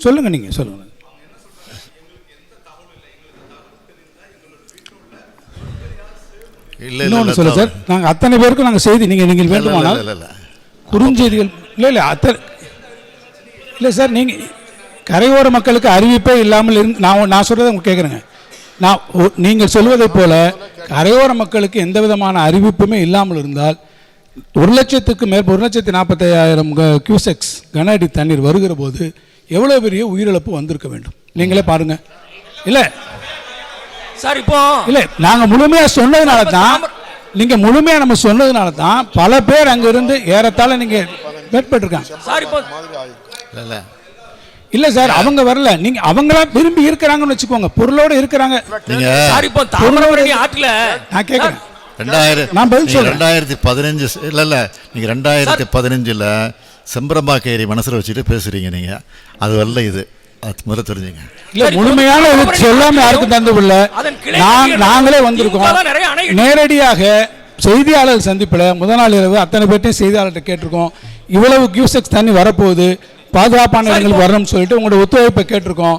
சொல்லுங்கள், நீங்கள் சொல்லுங்கள். இன்னொன்று சொல்ல சார், நாங்கள் அத்தனை பேருக்கும் நாங்கள் செய்தி நீங்கள் வேண்டுமானால் குறுஞ்செய்திகள் இல்லை அத்தனை இல்லை சார். நீங்கள் கரையோர மக்களுக்கு அறிவிப்பே இல்லாமல் இருந்து நான் சொல்கிறத உங்களுக்கு கேட்குறேங்க. நீங்கள் சொல்வதை போல கரையோர மக்களுக்கு எந்த விதமான அறிவிப்புமே இல்லாமல் இருந்தால் 1,40,45,000 கியூசெக்ஸ் கன அடி தண்ணீர் வருகிற போது எவ்வளோ பெரிய உயிரிழப்பு வந்திருக்க வேண்டும் நீங்களே பாருங்கள். இல்லை சார், இப்போ இல்லை நாங்கள் முழுமையாக சொன்னதுனால தான், நீங்கள் முழுமையாக நம்ம சொன்னதுனால தான் பல பேர் அங்கே இருந்து ஏறத்தாழ நீங்கள் மேற்பட்டிருக்காங்க சார். இப்போ இல்லை சார், அவங்க வரல, நீங்க அவங்களாம் விரும்பி இருக்கிறாங்கன்னு வச்சுக்கோங்க, பொருளோடு இருக்கிறாங்க. சார், இப்போ தாமிரபரணி ஆற்றுல நான் கேட்குறேன், 2015 இல்லை நீங்கள் 2015 செம்பரம்பாக்கேரி மனசில் வச்சுட்டு பேசுகிறீங்க நீங்கள். அது வரல, இது அது முதல்ல தெரிஞ்சுங்க. இல்லை முழுமையான சொல்லாமல் யாருக்கும் தந்துவில்லை. நாங்களே வந்திருக்கோம் நேரடியாக செய்தியாளர் சந்திப்பில் முதல் நாள் இரவு அத்தனை பேர்ட்டையும் செய்தியாளர்கிட்ட கேட்டிருக்கோம். இவ்வளவு கியூசெக்ஸ் தண்ணி வரப்போகுது, பாதுகாப்பான இடங்களுக்கு வரணும்னு சொல்லிட்டு உங்களுடைய ஒத்துழைப்பை கேட்டிருக்கோம்.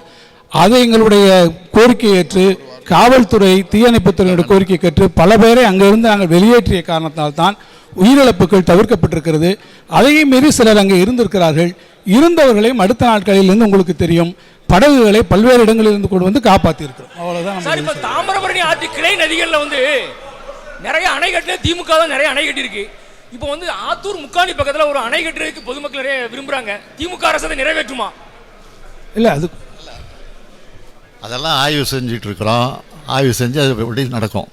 அதை எங்களுடைய கோரிக்கை ஏற்று காவல்துறை தீயணைப்புத்துறையுடைய கோரிக்கை கேட்டு பல பேரை அங்கிருந்து நாங்கள் வெளியேற்றிய காரணத்தால் தான் உயிரிழப்புகள் தவிர்க்கப்பட்டிருக்கிறது. அதையும் மீறி சிலர் அங்கே இருந்திருக்கிறார்கள். இருந்தவர்களையும் அடுத்த நாட்களிலிருந்து உங்களுக்கு தெரியும் படகுகளை பல்வேறு இடங்களிலிருந்து கொண்டு வந்து காப்பாற்றியிருக்கிறோம். அவ்வளோதான். தாமிரபரணி ஆற்று கிளை நதிகளில் வந்து நிறைய அணை கட்டின திமுக தான் நிறைய அணை கட்டியிருக்கு. இப்போ வந்து ஆத்தூர் முக்காணி பக்கத்தில் ஒரு அணை கட்டுறதுக்கு பொதுமக்கள் நிறைய விரும்புகிறாங்க. திமுக அரசு அதை நிறைவேற்றுமா? இல்லை, அதெல்லாம் ஆய்வு செஞ்சுட்டு இருக்கிறோம். ஆய்வு செஞ்சு அது எப்படி நடக்கும்.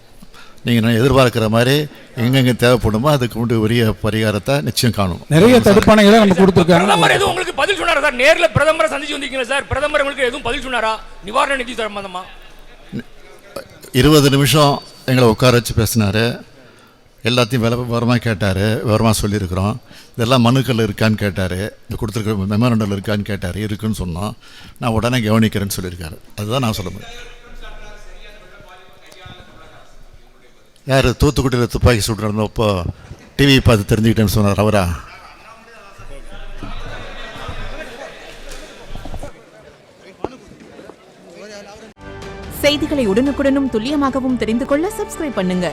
நீங்கள் எதிர்பார்க்குற மாதிரி எங்கெங்கே தேவைப்படுமோ அதுக்கு முன்னாடி உரிய பரிகாரத்தை நிச்சயம் காணும். நிறைய தடுப்பணைகளை நம்ம கொடுத்துருக்காங்க. பிரதமர் எதுவும் உங்களுக்கு பதில் சொன்னாரா சார்? நேரில் பிரதமரை சந்திச்சு வந்திருக்கீங்களா சார்? பிரதமர் உங்களுக்கு எதுவும் பதில் சொன்னாரா நிவாரண நிதி சம்பந்தமா? 20 நிமிஷம் எங்களை உட்கார வச்சு பேசினார். எல்லாத்தையும் விவரமாக கேட்டார். விவரமாக சொல்லியிருக்கிறோம். இதெல்லாம் மனுக்கள் இருக்கான்னு கேட்டார். இந்த கொடுத்துருக்க மெமரண்டல் இருக்கான்னு கேட்டார். இருக்குன்னு சொன்னோம். நான் உடனே கவனிக்கிறேன்னு சொல்லியிருக்காரு. அதுதான் நான் சொல்ல முடியும். யார் தூத்துக்குடியில் துப்பாக்கி சூடு நடந்தப்போ டிவி பார்த்து தெரிஞ்சுக்கிட்டேன்னு சொன்னார் அவரா? செய்திகளை உடனுக்குடனும் துல்லியமாகவும் தெரிந்து கொள்ள சப்ஸ்கிரைப் பண்ணுங்க.